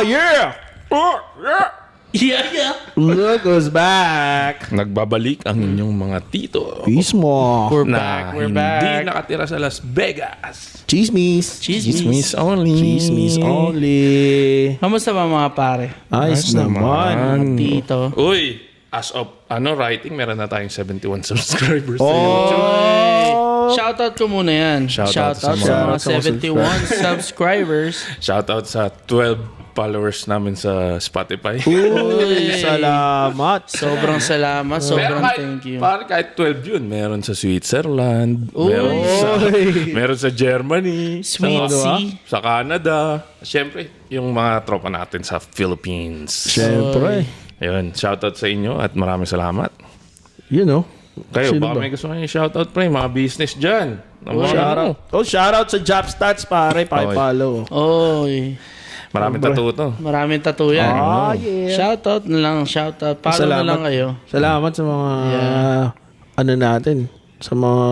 Oh, yeah! Yeah. Look who's back! Nagbabalik ang inyong mga tito Peace mo. We're na back. We're hindi back. nakatira sa Las Vegas. Chismis. Chismis only. Chismis only. Kamusta ba mga pare? Ayos naman. Tito. Uy, as of writing, meron na tayong 71 subscribers sa YouTube. Oh! Shoutout ko muna yan. Shoutout Shoutout sa sa mga 71 subscribers. Shoutout sa 12 followers namin sa Spotify. Uy, salamat. Sobrang salamat. Sobrang thank you. Kahit 12 yun. Meron sa Switzerland. Uy. Meron sa Germany. Sweet sa, Sea. sa Canada. Siyempre, yung mga tropa natin sa Philippines. Siyempre. Ayun, shoutout sa inyo at maraming salamat. You know. Kayo, Sino baka ba? may gusto kayo shoutout pre, mga business dyan. Shoutout. Oh, shoutout sa Jobstats, pare. Pa-follow. Oy. Maraming tatuto. Maraming tattoo yan. Ah, yeah. Shoutout na lang. Shoutout. Follow na lang kayo. Salamat sa mga ano natin, sa mga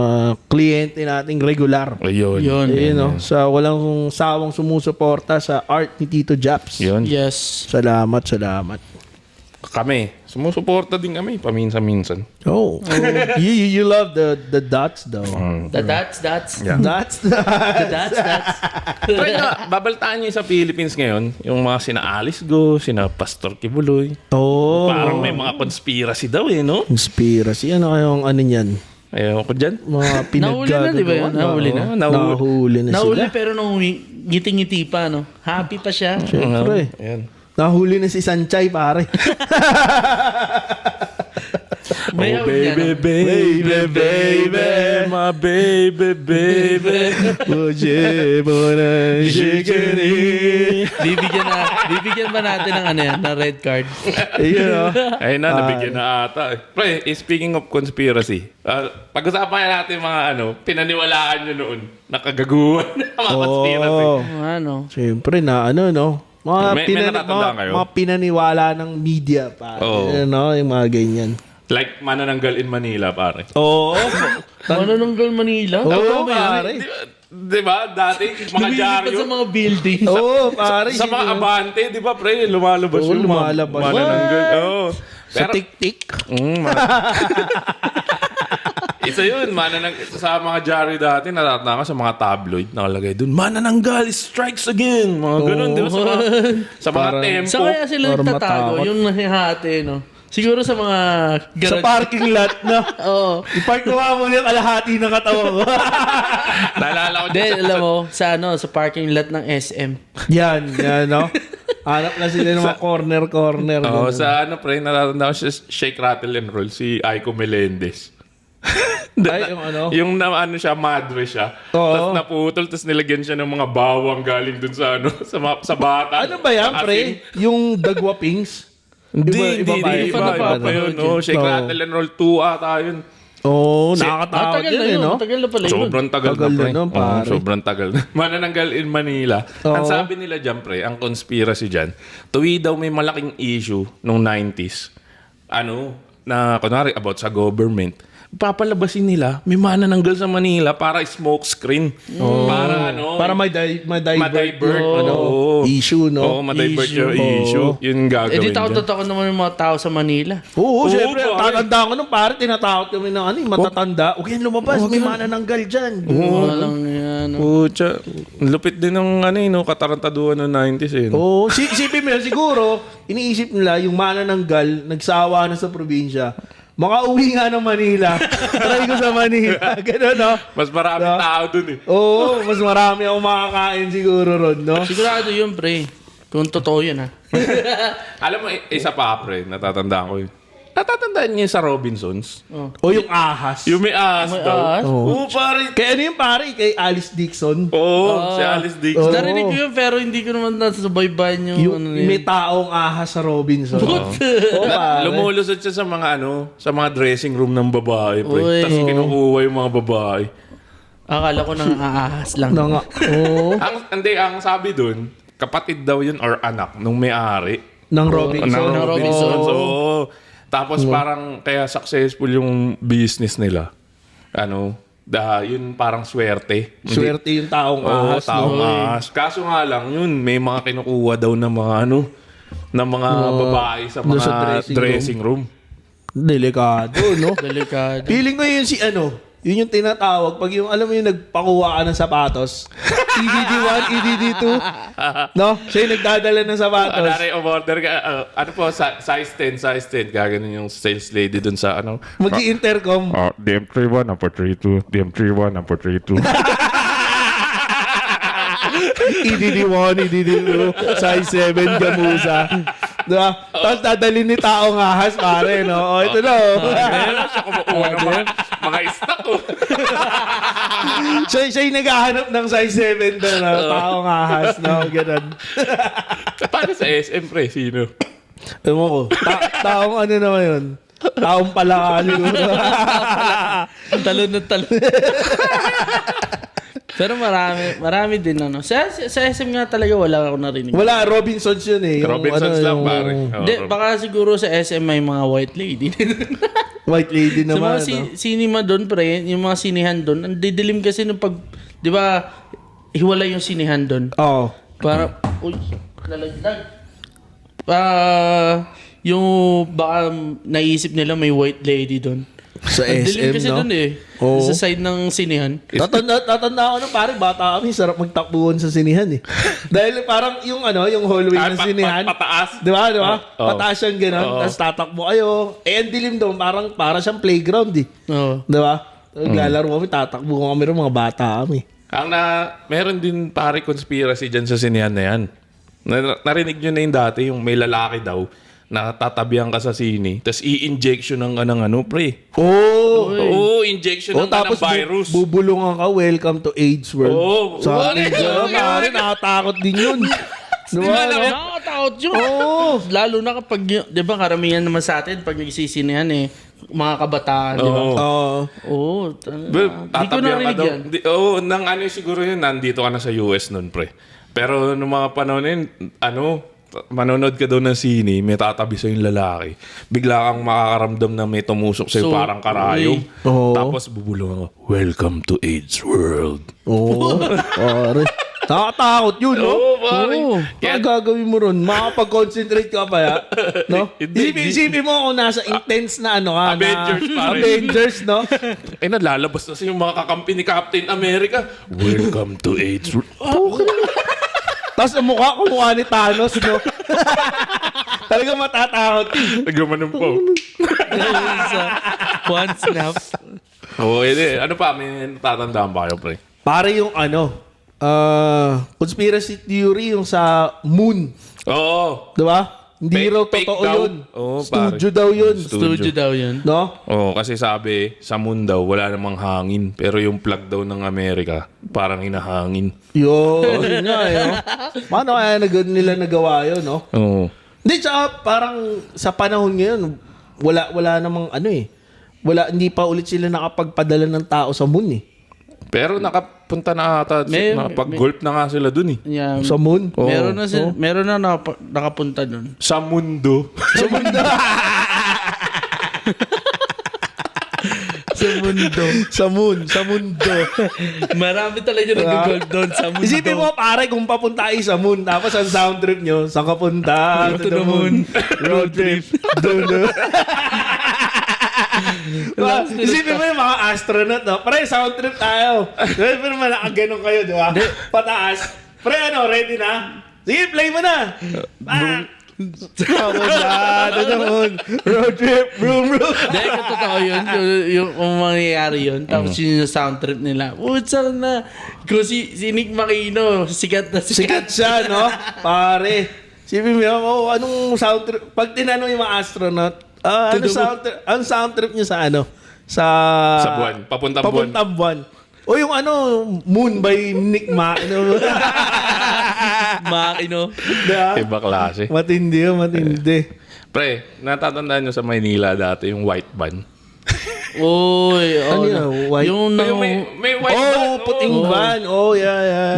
kliyente nating regular. Ayun. Yun. Ayun, no? Sa walang sawang sumusuporta sa art ni Tito Japs. Yun. Yes. Salamat. Kami, sumusuporta din kami paminsan-minsan. Oh. you love the dots though. The that's. Yeah. That's The that's. Try na, babaltaan niyo sa Philippines ngayon, yung mga sina Alice Go, sina Pastor Kibuloy. Oh. Parang may mga conspiracy daw no? Conspiracy. Ano kayong ano niyan? Ayaw ko dyan. Mga Nahuli na, di ba yun? Nahuli na. Nahuli na Nahuli sila. pero nung ngiti-ngiti pa, no? Happy pa siya. Siyempre. Ayan. Nahuli na si Sanchay, pare. May Oh, huli baby, yan, baby, my baby, baby. Oye, bona, shikini. Bibigyan ba natin ng ano yan, ng red card? Ayun, no? Ayun na, nabigyan na ata. Pre, speaking of conspiracy, pag-usapan natin mga pinaniwalaan nyo noon, nakagaguhan ng mga conspiracy. Oh. Ano? Siyempre na ano, no? May natatandaan kayo? mga pinaniwala ng media, pare. Oo. No? Yung mga ganyan. Like, manananggal in Manila, pare. Oo. Manananggal Manila? Oo, Tama ba yan? pare. Di ba? Dati, mga Lumilipad dyaryo. sa mga building. Oo, pare. Sa mga abante, di ba, pre? Lumalabas Oo, yung lumalabas. manananggal. Oo. Sa tik-tik. Isa yun, sa mga dyaryo dati, natatanga sa mga tabloid, nakalagay dun, manananggal strikes again. Mga ganun, di ba? Sa mga tempo. Saan kaya sila Para nagtatago? matakot. Yung nahihati, no? Siguro sa mga Sa parking lot, no? Oo. I-park mo yung kalahati ng katawan mo. Naalala ko Hindi, dyan alam mo, sa parking lot ng SM. yan, no? Hanap na sila ng mga corner-corner. Oo, ganun. sa pre, natatanda ko siya, Shake, Rattle, and Roll, si Aiko Melendez. Ay, yung ano? Yung siya, madre siya. Oo. Tapos naputol, tapos nilagyan siya ng mga bawang galing dun sa sa bata. Ano ba yan, Asin. pre? Yung dagwapings? Hindi, Iba ba yun? iba pa yun. Oh, Shake, Oo. Rattle, and Roll 2 ata yun. Oo, nakakatakot Tagal na yun, yun. no? Tagal na pala yun. Sobrang tagal, Tagal na, pre. na nun, pare. Sobrang tagal na. Manananggal in Manila. Ang sabi nila dyan, pre, ang conspiracy dyan, tuwi daw may malaking issue nung 90s. Na kunwari about sa government, papalabasin nila, may manananggal sa Manila para smoke screen. Para ma-divert. Issue, no? Oo, ma-divert yung Oo. issue. Yun Eh di gagawin dyan. takot naman yung mga tao sa Manila. Oo, syempre. pare. Tatanda ko nung pare, tinatakot kami ng matatanda. Huwag yan lumabas, may manananggal dyan. Walang yan. Pucha, lupit din ng katarantaduhan ng 90s eh. Oo, isipin mo yan, siguro, iniisip nila yung manananggal, nagsawa na sa probinsya, makauwi nga ng Manila. Try ko sa Manila. Ganun, no? Mas maraming tao dun eh. Oo, mas marami akong makakain siguro ron, no? Sigurado yun, pre. Kung totoo yun, ha? Alam mo, isa pa pre, natatandaan ko yun. Natatandaan niyo sa Robinsons? O yung ahas. Yung may ahas May daw. ahas? Oo, pare. Kaya ano yung pare? Kay Alice Dixon. Oo, si Alice Dixon. Narinig ko yun, pero hindi ko naman nasubaybayan yung Yung ano na yun. may taong ahas sa Robinson. Oo, pare. Lumulusot siya sa mga sa mga dressing room ng babae, pre. Uy. Tapos kinukuha yung mga babae. Akala ko nang aahas lang. Na nga. Oo. Ang sabi dun, kapatid daw yun or anak nung may-ari. Ng Robinson. Ng Robinson. Oo. Tapos parang kaya successful yung business nila. Yun parang swerte. Swerte yung taong Oo, ahas. taong no? ahas. Kaso nga lang, yun, may mga kinukuha daw ng mga ng mga babae sa doon mga sa dressing room. Delikado, no? Delikado. Feeling ko yun yun yung tinatawag pag yung, alam mo yung nagpakuha ka ng sapatos. EDD1, EDD2. No? Siya yung nagdadala ng sapatos. Kunwari, umorder ka, ano po, size 10. Gaganon yung sales lady dun sa Mag-i-intercom. DM31, number 32. DM31, number 32. EDD1, EDD2, size 7, gamusa. Diba? Tapos dadalhin ni taong ahas, pare, no? O, ito na, Meron siya kumukuha ng mga stock, oh. siya yung naghahanap ng size 7 doon, no? Taong ahas, no? Ganun. Paano sa SM, pre? Sino? Ewan ko. Taong ano naman yun? Taong palaka siguro. Talon na talon. Pero marami din ano. Sa SM nga talaga wala ako narinig. Wala, Robinsons yun eh. Yung, Robinsons lang, pare. Hindi, baka siguro sa SM may mga white lady. White lady Sa naman. mga cinema doon, pre, yung mga sinihan doon, ang didilim kasi nung pag, di ba, hiwalay yung sinihan doon. Oo. Para, uy, lalagdag. Yung baka naisip nila may white lady doon. Sa Ang dilim SM, kasi no? doon eh. Oo. Sa side ng sinihan. Tatanda ako nung pare, bata kami, sarap magtakbuhan sa sinihan eh. Dahil parang yung yung hallway ng sinihan. Pataas. Di ba? Oh. Pataas siyang gano'n. Tapos tatakbo kayo. Eh, ang dilim doon, parang siyang playground eh. Oo. Di ba? Naglalaro kami, tatakbo kami rin, mga bata kami. Meron din pare conspiracy dyan sa sinihan na yan. Narinig nyo na yung dati, yung may lalaki daw na tatabihan ka sa sine, tapos i-injection ng pre. Oo, injection ng tapos virus. bubulungan ka, welcome to AIDS world. Oo. Sa akin, pare, nakatakot din yun. Diba, no? Nakakatakot yun. Oo. Lalo na kapag, di ba karamihan naman sa atin, pag nagsisinihan mga kabataan, di ba? Oo. Oo. Hindi ko Tatabihan ka narinig daw. yan. Nang siguro yun, nandito ka na sa US nun, pre. Pero nung mga panahon yun, manonood ka daw ng sine, may tatabi sa yung lalaki. Bigla kang makakaramdam na may tumusok sa'yo parang karayom. Oo. Tapos bubulungan ka, welcome to AIDS world. Oo. Pare. Nakakatakot yun, no? Oo, pare. Oo. Kaya- Ano gagawin mo ron? Makapag-concentrate ka pa, ya? No? Hindi. Isipin mo kung nasa intense na ka. Avengers, pare. Avengers, no? Lalabas na yung mga kakampi ni Captain America. Welcome to AIDS world. Tapos ang kumukha ni Thanos, no? Talagang matatakot. Nagamanon po. One snap. Oo, ano pa? May natatandaan ba kayo, pre? Pare yung conspiracy theory yung sa moon. Oo. Di ba? Hindi Fake- raw fake totoo daw. yun. Oo, Studio pare. daw yun. Studio daw yun. No? Oo, kasi sabi, sa moon daw, wala namang hangin. Pero yung plug daw ng Amerika, parang hinahangin. Yun nga, no? Paano kaya nila nagawa yun, no? Oo. Hindi, tsaka parang sa panahon ngayon, wala namang hindi pa ulit sila nakapagpadala ng tao sa moon eh. Pero nakapunta na ata, nakapag-golf na nga sila dun eh. Yeah. Sa moon? Oo. Meron na nakapunta dun. Sa mundo. Sa mundo. Sa mundo. sa mundo. Marami talaga nag-gold doon sa mundo. Isipin mo, pare, kung papunta kayo sa moon, tapos ang sound trip nyo, saan ka punta? To the moon. Road trip. Diba? Isipin mo yung mga astronaut, no? Pre, sound trip tayo. Pero malakaganon kayo, di ba? Pataas. Pre, ready na? Sige, play mo na. Road trip, vroom, vroom. Dahil kung totoo yun, yung mangyayari yun, tapos yun yung sound trip nila. Saan na? Kung si Nick Makino, sikat na Sikat siya, no? Pare. Isipin mo, anong sound trip? Pag tinanong yung mga astronaut, ang sound trip niyo sa Sa buwan. Papuntang buwan. O yung Moon by Nick Makino. Makino. Diba? Iba klase. Matindi yun, matindi. Pre, natatandaan nyo sa Maynila dati yung white van? Uy, Ano yun? White? Yung May white van. puting van. Oh, yeah.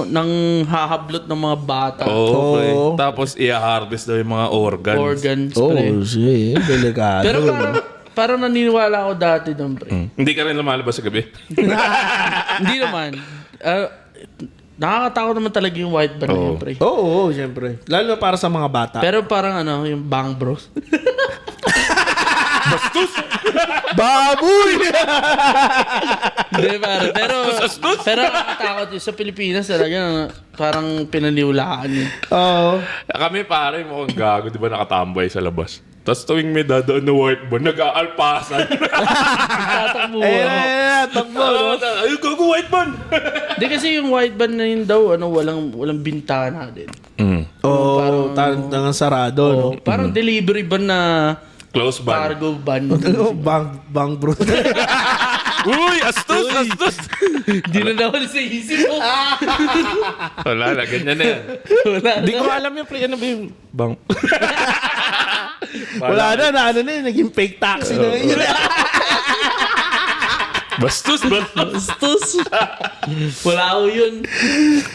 nang hahablot ng mga bata. Oo, pre. Oo. Tapos i-harvest daw yung mga organs. Organs. Oh, pre. shit. Delikado. Pero parang naniniwala ako dati doon, pre. Hindi ka rin lumalabas sa gabi? Hindi naman. Nakakatakot naman talaga yung white band na yun, pre. Oo, syempre. Lalo na para sa mga bata. Pero parang yung Bang Bros. Baboy! Hindi, pero nakakatakot yun. Sa Pilipinas talaga, parang pinaniwalaan yun. Oo. Kami pare, mukhang gago, di ba nakatambay sa labas. Tapos tuwing may dadaan na white band, nag-aalpasan. Tatakbo. Takbo, no? Ayun, gago white band! Hindi kasi yung white band na yun daw, walang bintana din. Oo, tangang sarado, no? Parang delivery ban na Close band. cargo ban. Bang bro. Uy, astos! Hindi na naman sa isip ko. Wala na, ganyan na yan. Hindi ko alam yung pre, ano ba yung bang? Wala na yun, naging fake taxi na yun. Bastos. Bastos. Wala ko yun.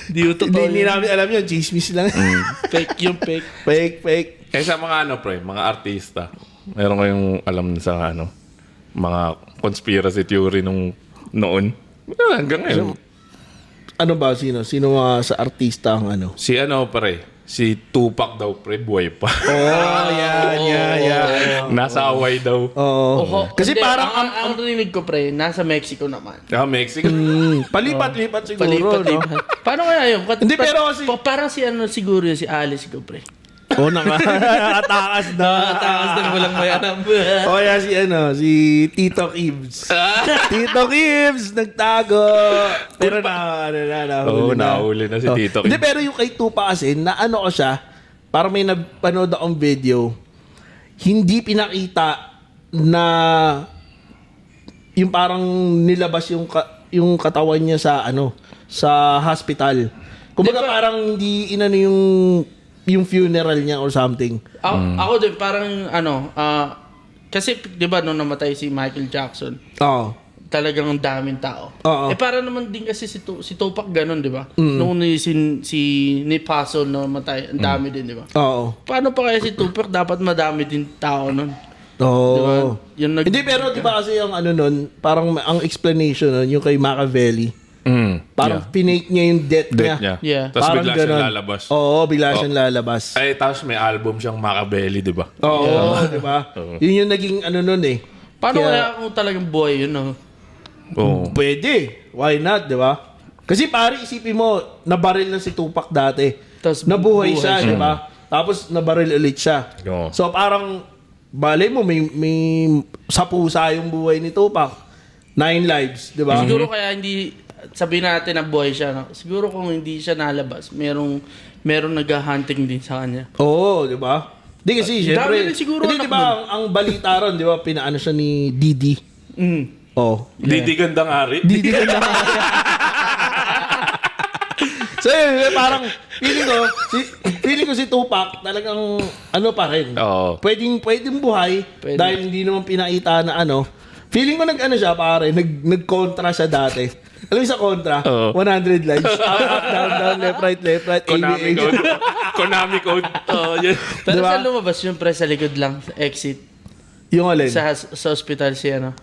Hindi ko totoo Hindi yun. namin alam yun, chismis lang. Fake yung fake. Fake. Eh sa mga mga artista, meron kayong alam sa mga conspiracy theory noon? Hanggang ngayon. Ano ba, sino? Sino sa artista ang ano? Si Tupac daw, pre, buhay pa. Oh, yan. Nasa Hawaii daw. Oo. Kasi Hindi, parang ang rinig ko, pre, nasa Mexico naman. Mexico. palipat-lipat siguro, no? Paano kaya yun? Hindi, pero kasi- Parang si siguro yun, si Alice ko, pre. Oo na nga. Atakas na. Takas na walang mayanam. O yan si Tito Kibbs. Tito Kibbs, nagtago. Pero Oo, nahuli na si Tito. Hindi, pero yung kay Tupa kasi, naano ko siya, parang may napanood akong video, hindi pinakita na yung parang nilabas yung katawan niya sa hospital. Kumbaga parang hindi inano yung funeral niya or something. Ako din, parang kasi di ba nung namatay si Michael Jackson, Oo. talagang ang daming tao. Oo. Para naman din kasi si Tupac ganun, di ba? Nung si Nip Hussle na namatay, ang dami din, di ba? Oo. Paano pa kaya si Tupac dapat madami din tao nun? Oo. Di ba? Hindi, pero di ba kasi yung nun, parang ang explanation nun, yung kay Machiavelli, parang pinake niya yung death niya. Yeah. Tapos Parang bigla siyang ganun. lalabas. Oo, bigla siyang lalabas. Ay, tapos may album siyang Machiavelli, di ba? Oo, di ba? Yun yung naging nun eh. Paano kaya kung talagang buhay yun? Oo. Pwede. Why not, di ba? Kasi pare, isipin mo, nabaril na si Tupac dati. Tas Nabuhay buhay siya, siya. di ba? Tapos nabaril ulit siya. Oo. So parang, balay mo, may sa pusa yung buhay ni Tupac. 9 lives, di ba? Siguro kaya hindi sabihin natin na buhay siya. No? Siguro kung hindi siya nalabas, merong nag-hunting din sa kanya. Oo, di ba? Di kasi, syempre. dami rin siguro Hindi, anak di ba, ang balita ron, di ba, pinaano siya ni Didi. Oh. Didi Gandang Ari. Didi ka na. So, yun, parang, feeling ko si Tupac, talagang, pa rin. Oo. Pwedeng buhay, Pwede. dahil hindi naman pinakita na Feeling ko siya, pare, nag-contra siya dati. Alam mo sa kontra? Oo. 100 lives. Up, down, left, right, Konami ABA. code. Konami code. Oh, yeah. Pero Diba? saan lumabas yun, pre, sa likod lang, sa exit. Yung alin? Sa hospital siya,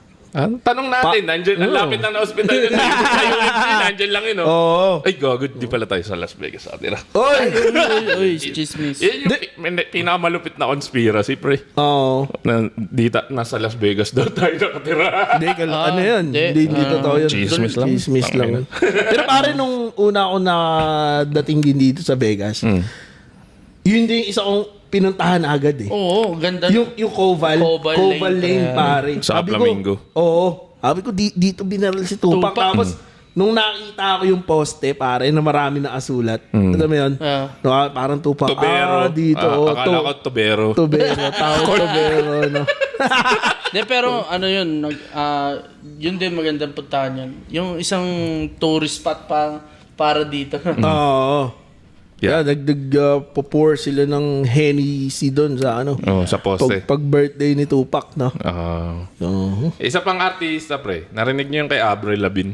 Tanong natin, nandiyan, ang lapit lang na hospital yun. Sa UNC, nandiyan lang yun, oh. Oo. Ay, gago, di pala tayo sa Las Vegas, atira. Oy! Uy, chismis. Yan yung pinakamalupit na conspiracy, pre. Oo. Na nasa Las Vegas daw tayo nakatira. Hindi, ano yun? hindi. Hindi totoo yun. Chismis lang. Chismis lang. Pero pare, nung una ako dating din dito sa Vegas, yun din isa kong pinuntahan agad eh. Oo, ganda. Yung Coval Coval Lane, Lane, pare. Sa Sabi ko, Flamingo. Oo. Sabi ko, dito binaril si Tupac. Tupac. Tapos, nung nakita ko yung poste, pare, na marami na asulat. Alam mo yun? No, parang Tupac. Tobero. Dito. Akala ko Tobero. Tobero. Tobero, no? De, pero yun, yun din magandang puntahan yan. Yung isang tourist spot para dito. Oo. Yeah, pour sila ng Hennessy doon sa Sa poste. pag birthday ni Tupac, no? Oo. Isa pang artista, pre. Narinig niyo yung kay Avril Lavigne?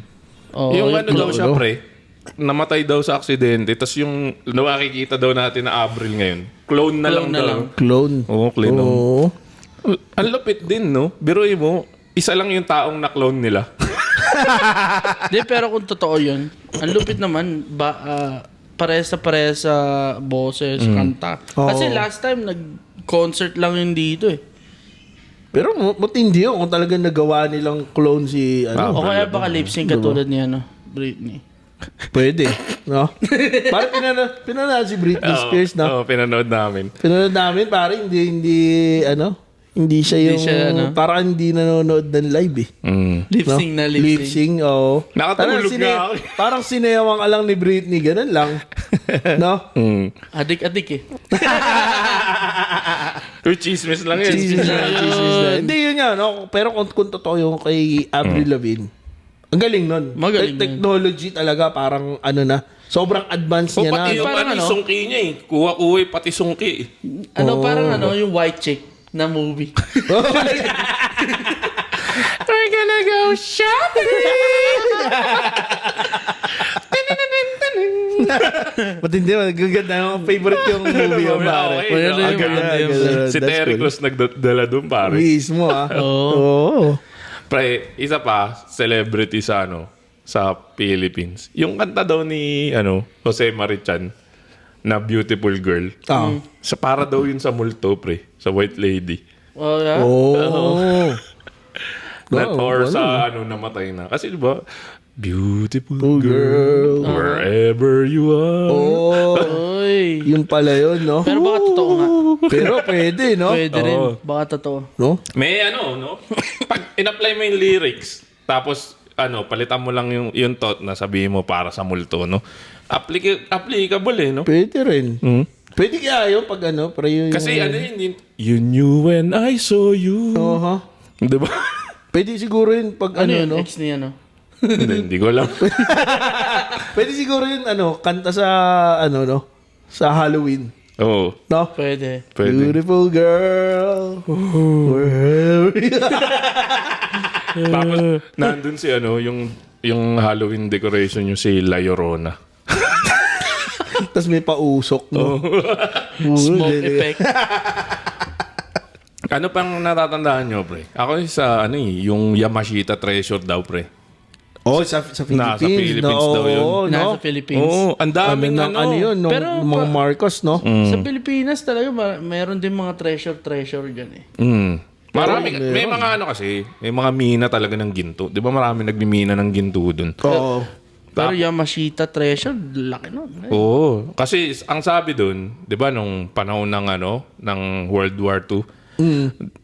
Oo, yung daw siya, ano? pre. Namatay daw sa aksidente. Tapos yung nakikita daw natin na Avril ngayon. Clone na lang daw. Clone. Oo, clone. Oo. Ang lupit din, no? Biruin mo, isa lang yung taong na-clone nila. Di, pero kung totoo yun, ang lupit naman, parehas sa boses, kanta. Kasi last time, nag-concert lang yun dito eh. Pero matindi yun kung talagang nagawa nilang clone si O kaya baka lip-sync katulad ni Britney. Pwede, no? Parang pinanood si Britney Spears, no? Oo, pinanood namin. Pinanood namin, parang hindi siya parang hindi nanonood ng live eh. Lip-sync na lip-sync. Lip-sync, oo. Nakatulog na ako. Parang sinayawang alang ni Britney, ganun lang. No? Adik-adik eh. Uy, chismis lang yun. Chismis na. Hindi yun nga, no? Pero kung totoo yung kay Avril Lavigne, ang galing nun. Magaling Technology talaga, parang sobrang advanced niya na. Pati yung Parang sungki niya eh. Kuha-kuha pati sungki eh. Parang yung white chick na movie. We're gonna go shopping! Matindi, magaganda yung favorite yung movie yung pare. Okay, no? Ang ganda yun. Si Terry Cruz nagdala doon, pare. Mismo Oo. Oo. Pre, isa pa, celebrity sa Philippines. Yung kanta daw ni Jose Marichan na Beautiful Girl. Sa para daw yun sa multo, pre. Sa White Lady. Oh, yeah? Oh. Or sa namatay na. Kasi diba, beautiful girl, wherever you are. Oy. Yun pala yun, no? Pero baka totoo nga. Pero pwede, no? Pwede rin. Baka totoo. No? May no? Pag in-apply mo yung lyrics, tapos palitan mo lang yung thought na sabihin mo para sa multo, no? Applicable eh, no? Pwede rin. Pwede kaya yun pag pero yun. Kasi yun, you knew when I saw you. Diba? Pwede siguro yun pag Ano yun? no? Ex niya, no? Hindi ko alam. Pwede siguro yun, kanta sa, no? Sa Halloween. Oo. No? Pwede. Beautiful girl. Wherever you are. Tapos, nandun si yung Halloween decoration yung si La Llorona. Tapos may pausok, no? Smoke effect. Ano pang natatandaan nyo, pre? Ako sa yung Yamashita Treasure daw, pre. Oh, sa Philippines. Nasa Philippines no? daw yun. Oo, no? Nasa Philippines. Oo, ang daming yun, nung Pero mga Marcos, no? Sa Pilipinas talaga, mayroon din mga treasure dyan eh. May mga kasi, may mga mina talaga ng ginto. Di ba marami nagmimina ng ginto dun? Oo. Pero Yamashita Treasure, laki nun. Oo. Kasi ang sabi dun, di ba nung panahon ng World War II,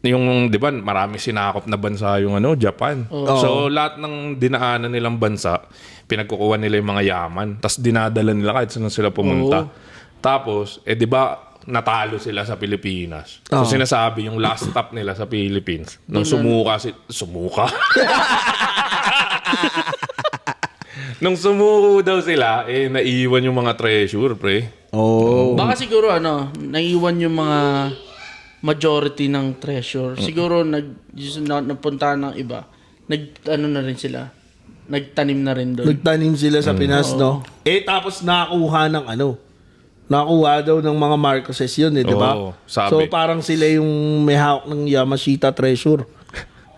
yung, di ba, marami sinakop na bansa yung Japan. So, lahat ng dinaanan nilang bansa, pinagkukuha nila yung mga yaman. Tapos dinadala nila kahit saan sila pumunta. Tapos, di ba, natalo sila sa Pilipinas. So, sinasabi yung last stop nila sa Philippines. Nung sumuka? Nung sumuko daw sila, naiiwan yung mga treasure, pre. Oh. Baka siguro naiwan yung mga majority ng treasure. Siguro napunta ng iba. Na rin sila. Nagtanim na rin doon. Nagtanim sila sa Pinas, no? Tapos nakakuha ng Nakuha daw ng mga Marcoses yun, di ba? Oo, sabi. So parang sila yung may hawak ng Yamashita Treasure.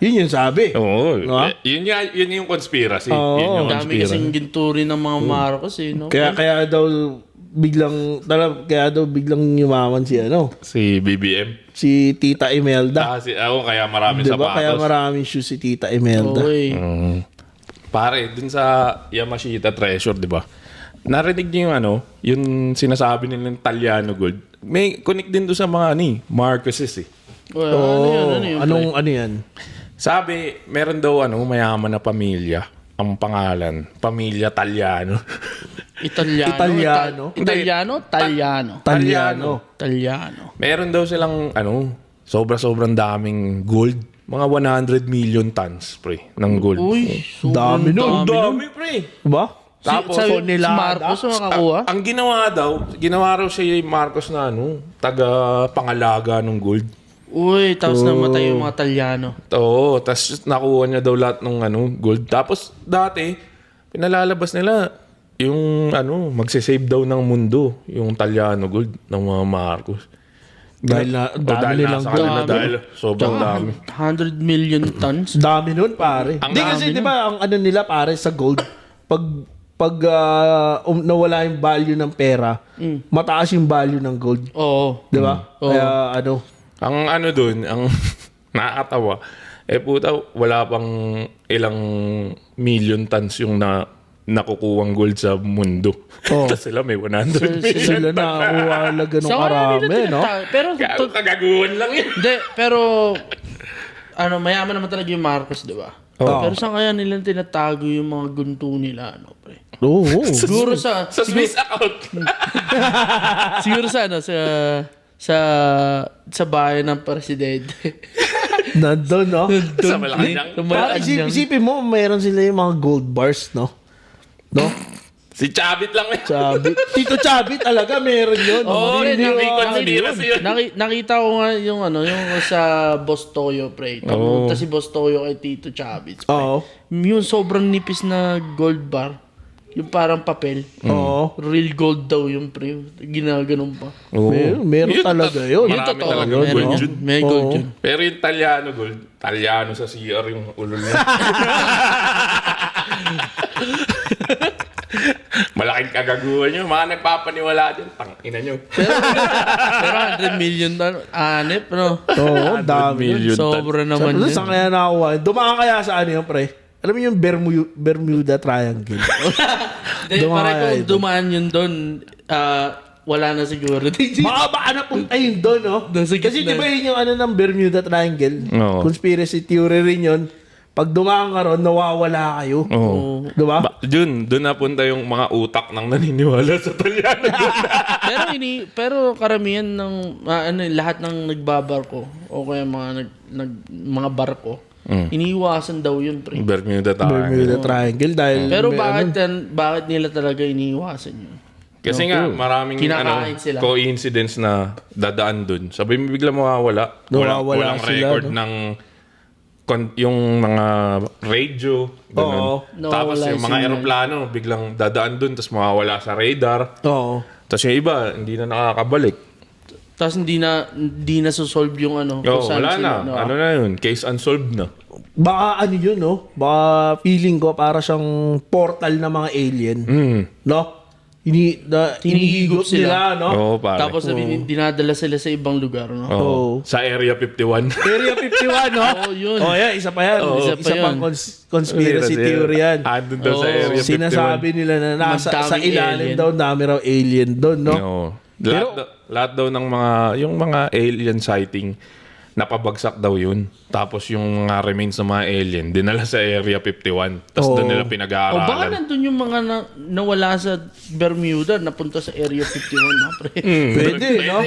Yun yung sabi. Oo. No? Yun yung conspiracy. Oo. Yun yung Ang dami kasing ginturi ng mga Marcos eh, no? Kaya daw biglang yumaman si BBM. si Tita Imelda. Kaya marami Di ba? sapatos. Kaya maraming shoes si Tita Imelda. Oy. Pare, dun sa Yamashita Treasure, di ba? Narinig niyo yung sinasabi nilang Italiano gold. May connect din doon sa mga Marcoses eh. Ano yun? Ano yan? Sabi, meron daw mayaman na pamilya. Ang pangalan, Pamilya Taliano. Italiano. Meron daw silang sobra-sobrang daming gold. Mga 100 million tons, pre, ng gold. Uy, Dami nun. Dami, pre. Diba? Tapos, si nila Marcos makakuha? Ang ginawa raw siya yung Marcos na taga-pangalaga ng gold. Uy, tapos namatay yung mga Talyano. Oo, tapos nakuha niya daw lahat ng gold. Tapos dati, pinalalabas nila yung magsisave daw ng mundo, yung Talyano gold ng mga Marcos. Dahil na, O dami dahil nilang nasa gold. kanila, dahil sobrang Tsaka, dami. 100 million tons. Dami nun, pare. Ang Hindi dami kasi, di ba, ang ano nila, pare, sa gold, pag nawala yung value ng pera, mataas yung value ng gold. Oo. Di ba? Oo. Kaya, ano, Ang ano dun, ang nakakatawa, puta, wala pang ilang million tons yung nakukuwang gold sa mundo. Oo. Tapos sila may 100 million. sila nakakuha na ganun Sa kaya karami, nila no? Pero, Kagaguhan lang yun. hindi, pero, mayaman naman talaga yung Marcos, di ba? Oo. Pero saan kaya nilang tinatago yung mga gunto nila, ano, pre? Oo. Siguro sa Swiss account. siguro sa bahay ng presidente. Nandun, no? Sa Malacanang. Sa Parang Malacanang. isipin mo, mayroon sila yung mga gold bars, no? No? Si Chabit lang eh. Chabit. Tito Chabit talaga, meron yun. Oo, Hindi, may ano conspiracy yun. Nakita ko nga yung sa Boss Toyo, pre. Pumunta si Boss Toyo kay Tito Chavez. pre. Oo. Yung sobrang nipis na gold bar. Yung parang papel. Oo. Real gold daw yung pre. Ginaganon pa. Meron Yun talaga tot- yun. Yun Marami totoo. talaga Meron gold yun. yun. May gold Oo. yun. Pero yung Talyano gold, Talyano sa CR yung ulol niya. Malaking kagaguhan nyo. Mga nagpapaniwala dyan. Tangina nyo. Pero 100 million anip, no? Oo, 100 dami. million Sobra naman Sabi, yun. saan kaya nakakuha? Dumaan kaya sa ano yun, pre? Alam mo yung Bermuda Triangle? Hindi, Dumaan pare kaya kung ito. dumaan yun doon, wala na siguro. Baka napunta yun doon, no? Nasa gitna. Kasi di ba yun yung ano ng Bermuda Triangle? Oo. Conspiracy theory rin yun. Pag dumaan ka ron, nawawala kayo. Oo. Di ba? Doon napunta yung mga utak ng naniniwala sa Talyano gold. pero karamihan ng lahat ng nagbabarko o kaya mga barko, iniiwasan daw yun, pre. Bermuda tayo. Bermuda Triangle dahil Pero may bakit nila talaga iniiwasan yun? Kasi nga, maraming Kinakain sila. coincidence na dadaan dun. Sabi mo bigla mawawala. Nawawala Walang sila, record no? ng yung mga radio. Ganun. Oo. Tapos Nawawala yung mga signal. eroplano, biglang dadaan dun, tapos mawawala sa radar. Oo. Tapos yung iba, hindi na nakakabalik. Tapos hindi na sosolve yung kung saan Wala sila, na. no? Ano na yun? Case unsolved na. Baka ano yun, no? Baka feeling ko para siyang portal ng mga alien. No? Hinihigop nila, no? Oo, pare. Tapos dinadala sila sa ibang lugar, no? Oo. Sa Area 51. Area 51, no? Oo, yun. Oh, yeah, isa pa yan. Oo, isa isa pa pang yun. conspiracy theory yan. Andun daw sa Oo. Area 51. Sinasabi nila na nasa Madaming sa ilalim alien. daw, dami raw alien doon, no? Oo. Lahat daw ng yung mga alien sighting, napabagsak daw yun. Tapos yung mga remains ng mga alien, dinala sa Area 51. Tapos doon nila O baka pinag-aaralan. nandun yung mga nawala sa Bermuda, napunta sa Area 51, na, pre. Pwede, no?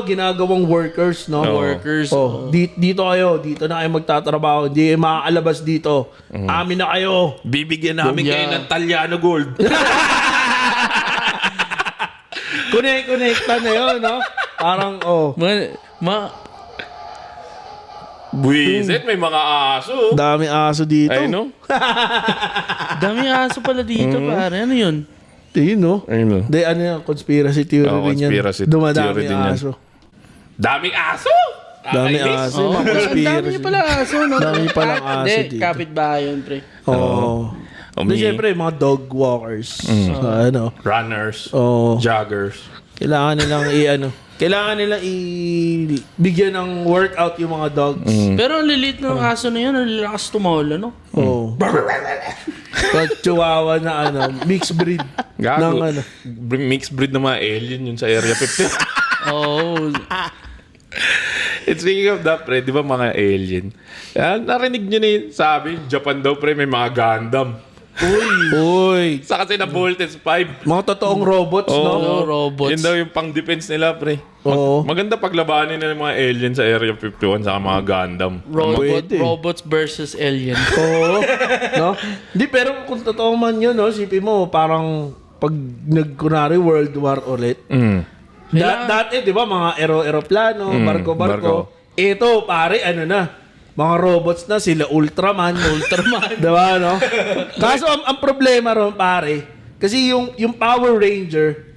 Ginagawang workers, no? Workers. Oh, dito kayo, dito na kayo magtatrabaho. Hindi kayo makakalabas dito. Amin na kayo. Bibigyan namin Yeah. kayo ng Talyano gold. Connecta na yun, no? Parang, Buisit, may mga aso. dami aso dito. Ay, no? dami aso pala dito, pare. Ano yun? Ayun, no? Ayun, no? Di, ano yan, conspiracy theory Oo, rin yan. conspiracy Dumadami theory din yan. aso. Daming aso! Dami Kakainis. aso. Oo, Mga ang dami conspiracy. niya pala aso, no? Dami palang aso Hindi, dito. kapitbahay yun, pre. Oo. Di, syempre, mga dog walkers. So, ano. Runners. Oo. Joggers. Kailangan nilang bigyan ng workout yung mga dogs. Pero ang lilit ng aso na yun, ang lakas tumola, no? Oo. Pag chihuahua na mixed breed. Gago. Ng Mixed breed ng mga alien yun sa Area 50. Oo. It's speaking of that, pre, di ba mga alien? Narinig nyo na yun, sabi, Japan daw, pre, may mga Gundam. Uy. Sa kasi na Voltage 5. Mga totoong robots, no? Oo, robots. Yun daw yung pang-defense nila, pre. Oo. Maganda paglabanin nila yung mga alien sa Area 51 sa mga Gundam. Pwede. Robots versus alien. Oo. No? Hindi, pero kung totoo man yun, no? Sipin mo, parang pag kunwari World War ulit. Dati, di ba, mga aeroplano, barko. barko. Ito, pare, ano na, mga robots na, sila Ultraman. Diba, no? Kaso, ang problema ron, pare, kasi yung Power Ranger,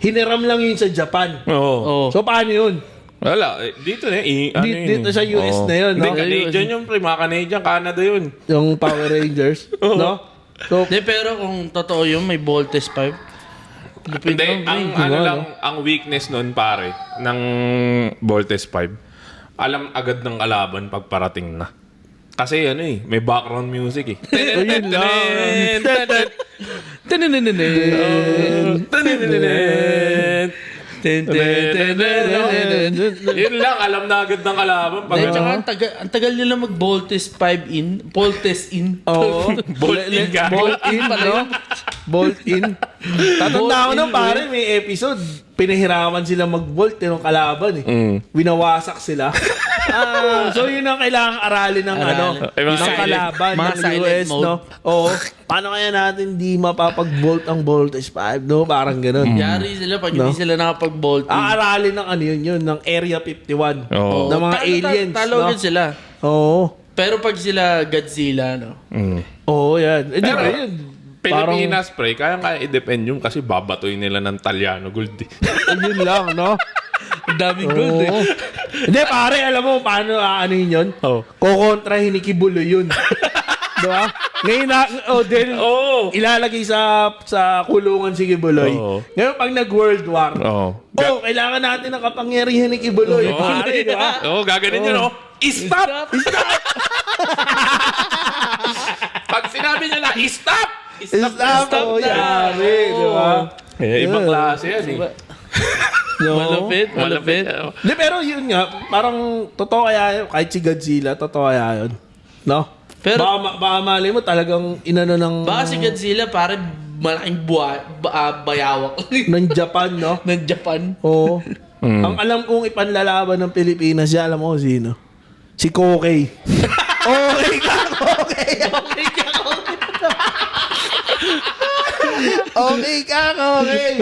hiniram lang yun sa Japan. Oo. Oh. So, paano yun? Wala. Dito na. Dito sa US na yun, no? Hindi, Canadian yun, pre. Mga Canadian, Canada yun. Yung Power Rangers, no? So, Di, pero kung totoo yun, may Voltes 5. Lupit Hindi, lang, ang lang, ang weakness nun, pare, ng Voltes 5, alam agad ng kalaban pag parating na. Kasi may background music eh. yun lang. Yun lang, alam na agad ng kalaban. Pag Tsaka ang tagal nila mag-Voltes 5 in. Voltes in. Oo. Bolt in ka. Bolt in, no? Bolt in. Tatanda ko na, pare, may episode. Pinahiraman sila mag-bolt yung kalaban eh. Winawasak sila. So yun ang kailangang aralin ng ng kalaban mga ng silent US, mode. no? Oo. Paano kaya natin di mapapag-bolt ang Voltage 5, no? Parang ganun. Yari sila pag hindi sila nakapag-Volt in. Aaralin ng yun, ng Area 51. Oo. Ng mga aliens, Talo no? yun sila. Oo. Pero pag sila Godzilla, no? Oo, yan. Eh, di ba Pero, yun? Pilipinas, pre, kaya i-depend yun kasi babatoy nila ng Talyano gold eh. Yun lang, no? Ang daming gold eh. Oo. Hindi, pare, alam mo, paano aanin yun? Oo. Kukontra hinikibulo yun. Diba? Ngayon na, dahil ilalagay sa kulungan si Kibuloy. Oo. Ngayon, pag nag-World War, Oo. kailangan natin ng kapangyarihan ni Kibuloy. Pare, diba? Oo, gaganin yun, oh. Stop! Pag sinabi nila, stop! Stop! Oo, yari, diba? Ibang klase yan eh. No? Malupit. Hindi, pero yun nga, parang totoo kaya yun, kahit si Godzilla, totoo kaya yun. No? Pero- baka mali mo talagang inano ng... Baka si Godzilla pare malaking bayawak ng Japan, no? ng Japan. Oo. Ang alam kong ipanlalaban ng Pilipinas, alam mo kung sino? Si Kokey. Okay ka, Kokey! Okay ka, Kokey!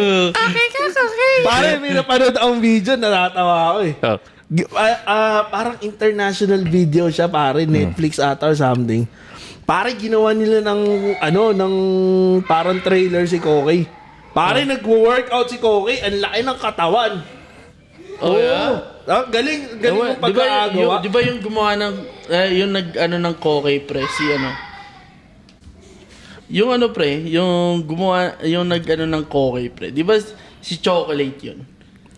Pare, may napanood akong video, natatawa ako eh. Oh. Parang international video siya, pare, Netflix ata or something. Pare, ginawa nila ng parang trailer si Kokey. Pare, nagwo-workout si Kokey, ang laki ng katawan. Oh, yeah? Galing mong pagkakagawa. Di ba yung gumawa ng yung ng Kokey pre si ano? Yung pre, yung gumawa yung ng Kokey pre. Di ba si Chocolate yun?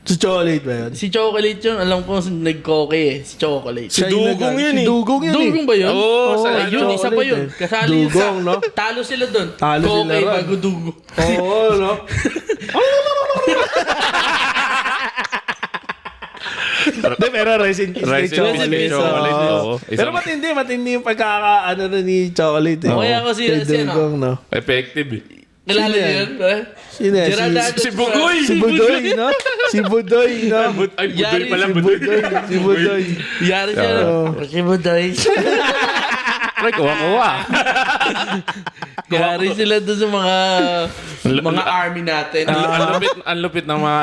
Si Chocolate ba yun? Si Chocolate yun, alam ko nag-Kokey eh, si Chocolate. Siya yung Dugong yun eh. Si Dugong yun Dugong ba yun? Oo, sa Ay, yun, isa pa yun. Chocolate Kasali yun Dugong, no? Talo sila dun. Talo sila Kokey ron. bago Dugong. Oo, no? Hindi, pero rest in peace kay Rest in peace Chocolate. kay Chocolate, oo. Pero matindi yung pagkakaano na ni Chocolate. Eh. O, kaya ko si- Kay si ano? Dugong, no? Effective eh. Kilala Sino niyo yan? yun? pre? Sino yan? Gerald Si- Adams, si Bugoy! Si Budoy, no? Si Budoy, no? Ay, budoy Yari, pala, Si budoy. Budoy. Si Budoy. Yari siya. Oo. Si Budoy. Pre, kuha-kuha. Yari sila doon sa mga army natin. Ang lupit ng mga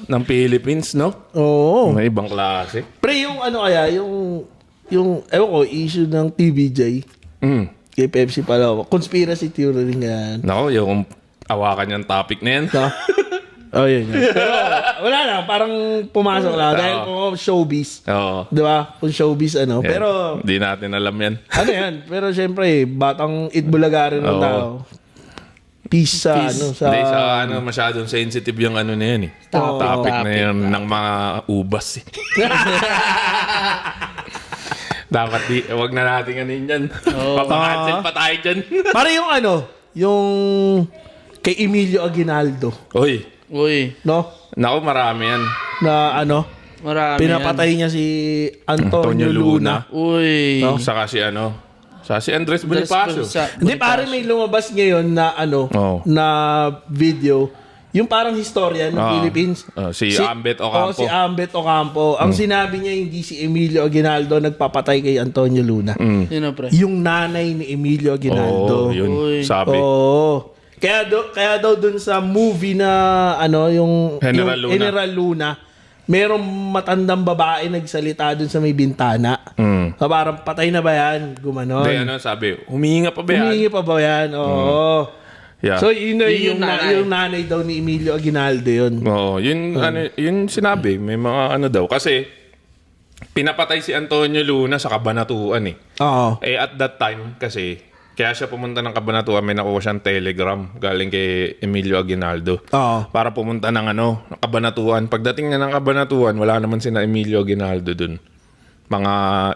ng Philippines, no? Oo. May ibang klase. Pre, yung kaya, yung ewan ko, issue ng TVJ, kay Pepsi pala, conspiracy theory rin yan. Nako, yung awakan yung topic na yan. No? Oh, yun. Pero, wala na, parang pumasok lang. Dahil kung showbiz. Oo. Di ba? Kung showbiz, Yan. Pero, Di natin alam yan. ano yan? Pero syempre, batang itbulaga rin ng Oo. tao. Peace sa, sa... Hindi sa masyadong sensitive yung na yan eh. Topic na yan ng mga ubas eh. Dapat wag na natin ganin yan. Papakancel pa tayo dyan. Para yung yung kay Emilio Aguinaldo. Uy, No? naku marami yan. Na Marami pinapatay niya si Antonio Luna. Uy. Saka si si Andres Bonifacio. Hindi, pare, may lumabas ngayon na Oo. na video. Yung parang historian ng Philippines. Si Ambet Ocampo. Si Ambet Ocampo. Ang sinabi niya, hindi si Emilio Aguinaldo nagpapatay kay Antonio Luna. Sino pre? Yung nanay ni Emilio Aguinaldo. Oo, yun. Uy. Sabi. Oo. Kaya daw dun sa movie na yung General yung Luna. General Luna, merong matandang babae nagsalita dun sa may bintana. So, parang patay na ba yan? Gumanon. Hindi, sabi, humihinga pa ba yan? Humingi pa ba yan? Oo. Yeah. So, yun na Yun yung nanay. yung nanay daw ni Emilio Aguinaldo yun. Oo, yun sinabi, may mga ano daw kasi pinapatay si Antonio Luna sa Kabanatuan eh. Oo. Eh at that time kasi kaya siya pumunta ng Kabanatuan, may nakuha siyang telegram galing kay Emilio Aguinaldo. Oo. Para pumunta ng Kabanatuan. Pagdating na ng Kabanatuan, wala naman sina Emilio Aguinaldo dun.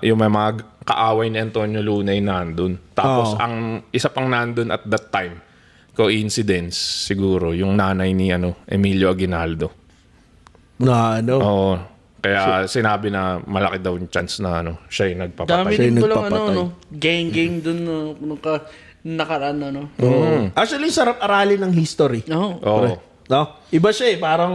Yung may mga kaaway ni Antonio Luna ay nandun. Tapos ang isa pang nandun at that time, coincidence siguro, yung nanay ni Emilio Aguinaldo. Na ano. Oo. Kaya sinabi na malaki daw yung chance na siya yung nagpapatay. Dami Siya din yung ko lang nagpapatay. gang dun nung nakaraan Actually, sarap aralin ng history. No. Oo. No? Iba siya eh. Parang,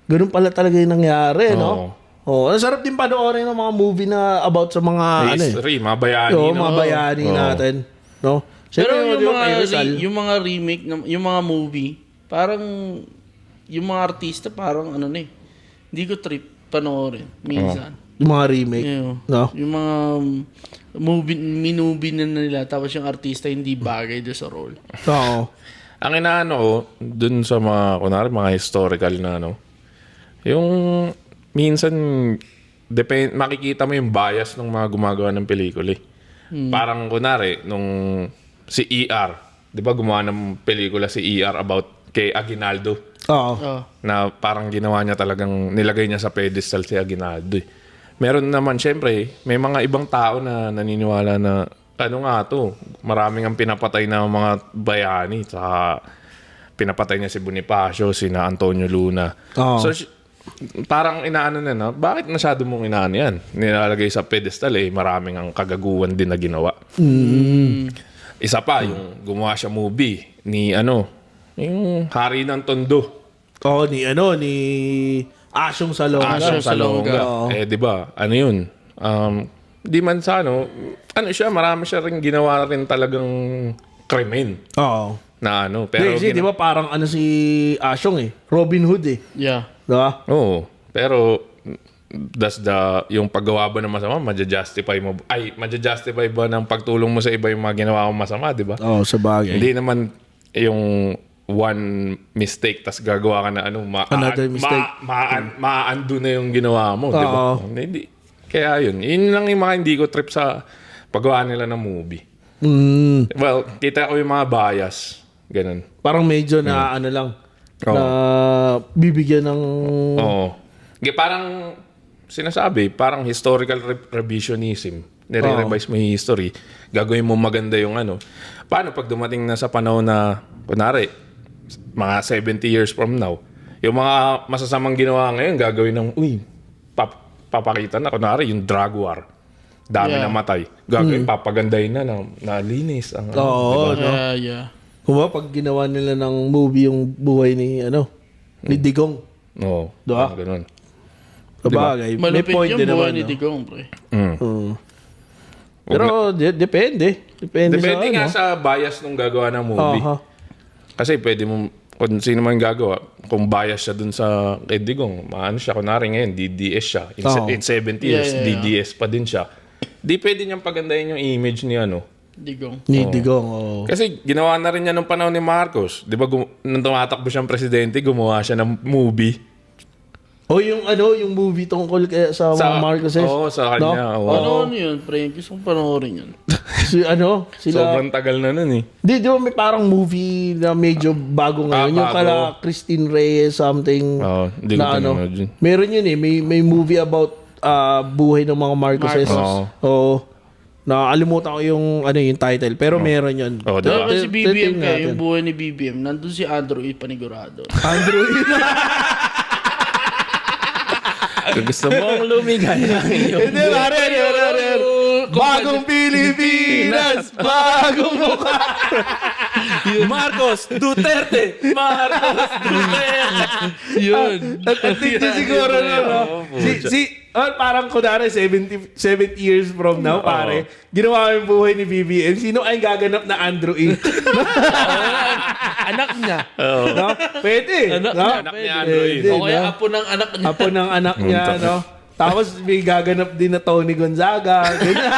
ganun pala talaga yung nangyari, no? Oh, ang sarap din panoorin ng mga movie na about sa mga, History, mga bayani. yung no? mga bayani natin. No? Pero Siyempre, yung mga remake, yung mga movie, parang yung mga artista parang hindi ko trip panoorin minsan. yung mga remake. No? Yung mga movie na nila tapos yung artista hindi bagay doon sa role. Oo. Ang inaano ko, dun sa mga, kunwari, mga historical na yung minsan, makikita mo yung bias ng mga gumagawa ng pelikula. Parang, kunwari, nung si ER, di ba gumawa ng pelikula si ER about kay Aguinaldo? Oo. Na parang ginawa niya talagang, nilagay niya sa pedestal si Aguinaldo. Meron naman, syempre, may mga ibang tao na naniniwala na, maraming ang pinapatay na mga bayani, saka pinapatay niya si Bonifacio, sina Antonio Luna. Oo. So, parang inaano na, bakit masyado mong inaano yan? Nilalagay sa pedestal maraming ang kagaguhan din na ginawa. Isa pa, yung gumawa siya movie ni yung Hari ng Tondo. Oo, ni Asyong Salonga. Asyong Salonga. Oo. Di ba? Ano yun? Di man sa siya, marami siya rin ginawa rin talagang krimen Oo. na pero Kasi, di ba parang si Asyong Robin Hood Yeah. Diba? Oo. Pero yung paggawa ba ng masama, maja-justify ba ng pagtulong mo sa iba yung mga ginawa mong masama, di ba? Oo, sa bagay. Hindi naman yung one mistake tas gagawa ka na Another mistake. ma-undo na yung ginawa mo, di ba? Hindi. Kaya yun lang yung mga hindi ko trip sa paggawa nila ng movie. Well, kita ko yung mga bias. Ganun. Parang medyo na lang. Na bibigyan ng... Oo. Parang sinasabi, parang historical revisionism. Nire-revise mo yung history. Gagawin mo maganda yung Paano pag dumating na sa panahon na, kunwari, mga 70 years from now, yung mga masasamang ginawa ngayon, gagawin ng, papakita na, kunwari, yung drug war. Dami na matay. Gagawin, papagandahin na linis. Oo, diba? no? Yeah. Kung pag ginawa nila ng movie yung buhay ni Digong. Oo. Diba? Ganun. Sabagay. May Malupit point yung din buhay naman. ni Digong, pre. Pero depende. Depende nga sa sa bias nung gagawa ng movie. Aha. Kasi pwede mo, kung sino man gagawa, kung bias siya dun sa kay Digong, siya, kunwari ngayon, DDS siya. In 70 years, Yeah. DDS pa din siya. Di pwede niyang pagandahin yung image ni Digong. Ni Digong. Oo. Kasi ginawa na rin niya nung panahon ni Marcos. Di ba, nung tumatakbo siyang presidente, gumawa siya ng movie. O yung movie tungkol sa mga Marcoses. Oo, sa kanya. No? Oo. Ano yun, pre? Gusto kong panoorin yun. Sila... Sobrang tagal na nun eh. Di ba may parang movie na medyo bago ngayon? Yung bago. kala Christine Reyes something. Oo, hindi ko pinanood yun. Meron yun may movie about buhay ng mga Marcoses. Marcos. Oo. Nakalimutan ko yung yung title. Pero meron yun. Oo, diba? Diba si BBM Titingnan kaya, natin. yung buhay ni BBM, nandun si Andrew E. Panigurado. Andrew Kung gusto mo ang lumigay ng iyong Hindi, pare. Bagong Pilipinas! Bagong mukha! Marcos Duterte! Marcos Duterte! Yun. Nagkatik siguro no? Parang kunwari 70 years from now, pare, ginawa yung buhay ni BBM. Sino ay gaganap na Andrew E? Anak niya. No? Pwede. Anak no? niya, Anak ni pwede. Andrew E. Pwede, O kaya no? apo ng anak niya. Apo ng anak niya, no? Tapos may gaganap din na Tony Gonzaga. Ganyan.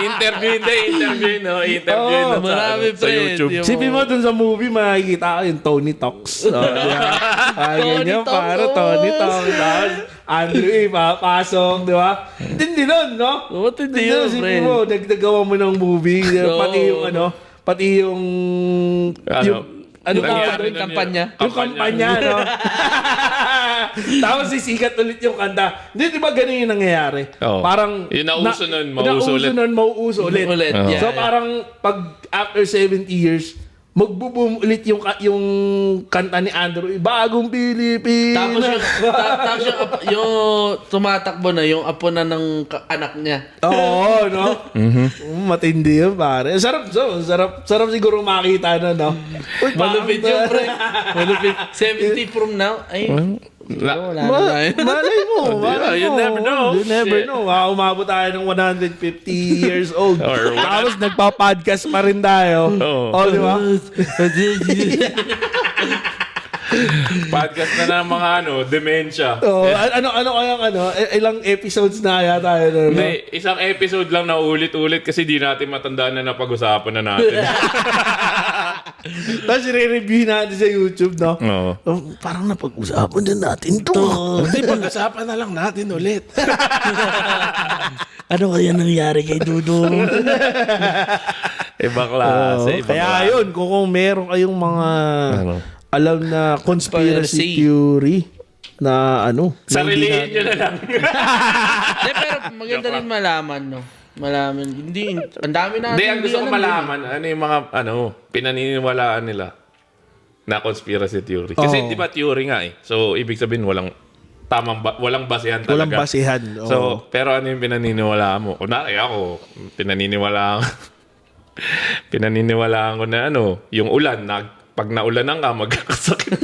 Interview, no? Interview Oo, na marami, sa pre. YouTube. Yung- Sipin mo dun sa movie, makikita ka yung Tony Talks. Ganyan, Talks, para oo. Tony Talks. Tapos, Andrew A. Papasok, di ba? Tindi nun, no? Oo, tindi Tindi nun, yun, sipin pre. mo, nagagawa mo ng movie. Oo. Pati yung ano tawag nangyari doon? nun Kampanya? Yung kampanya, no? Tapos sisikat ulit yung kanta. Hindi, di ba ganun yung nangyayari? Oo. Parang... Yung nauso nun, mauuso ulit. mauuso ulit. Ulit, yeah, So yeah. parang pag after 70 years, magbo-boom ulit yung kanta ni Andrew. Bagong Pilipinas. Tapos yung tumatakbo na, yung apo na ng anak niya. Oo, no? Matindi yun, pare. Sarap siguro makita na, no? Uy, Malupit parang- yun, pre. Malupit. 70 from now. Ay, wala na tayo. Malay mo. You never know. You never Shit. know. Umabot tayo ng 150 years old. Or Tapos nagpa-podcast pa rin tayo. Oo. Oh, di ba? podcast na ng mga dementia. Oh, ano kayang ilang episodes na kaya tayo na. Hindi, isang episode lang na ulit-ulit kasi di natin matandaan na napag-usapan na natin. Tapos i-review natin sa YouTube, no? Oo. Oh, parang napag-usapan din natin to. Hindi, pag-usapan na lang natin ulit. Ano kaya nangyari kay Dudong? Ibang klase. ibang Kaya klase. yun, kung meron kayong mga Ano? alam na conspiracy Conspiracy. theory na Sarilihin nyo na lang. Hindi, pero maganda rin malaman, no? Malaman. Hindi, ang dami na. Hindi, ang gusto ko alam malaman, ano yung mga, pinaniniwalaan nila na conspiracy theory. Kasi Oo. di ba theory nga eh. So, ibig sabihin, walang walang basehan talaga. Walang basihan. Oo. So, pero ano yung pinaniniwalaan mo? Kunwari ako, pinaniniwalaan ko na yung ulan, pag naulanan ka, magkakasakit.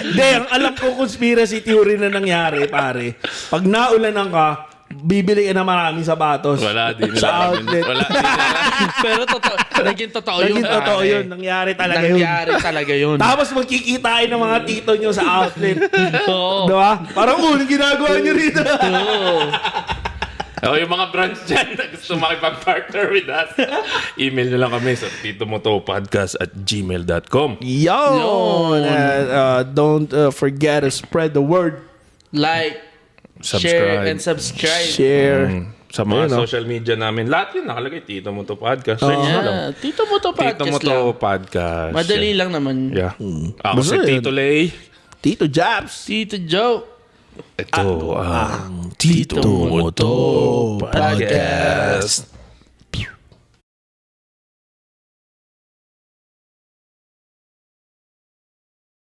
Hindi, ang alam ko conspiracy theory na nangyari, pare. Pag naulanan ka, bibili ka na maraming sapatos. Wala din. Sa outlet. Wala din. Pero naging totoo yun. Naging totoo pare. yun. Nangyari talaga yun. Nangyari talaga yun. Tapos magkikitain ng mga tito nyo sa outlet. Oo. Diba? Parang, anong ginagawa nyo rito? Oo. O yung mga branch dyan na gusto makipag-partner with us, email nyo lang kami sa titomotopodcast@gmail.com. Yun! Don't forget to spread the word. Like, share, and subscribe. Share. Sa mga Ayun, social media namin, lahat yun nakalagay. Tito mo to podcast. Search nyo lang. Yeah. Tito mo to Tito mo podcast lang. to podcast. Madali lang naman. Yeah. Ako si Basta yun. Tito Lay. Tito Jabs. Tito Joe. Ito ang Tito Moto Podcast.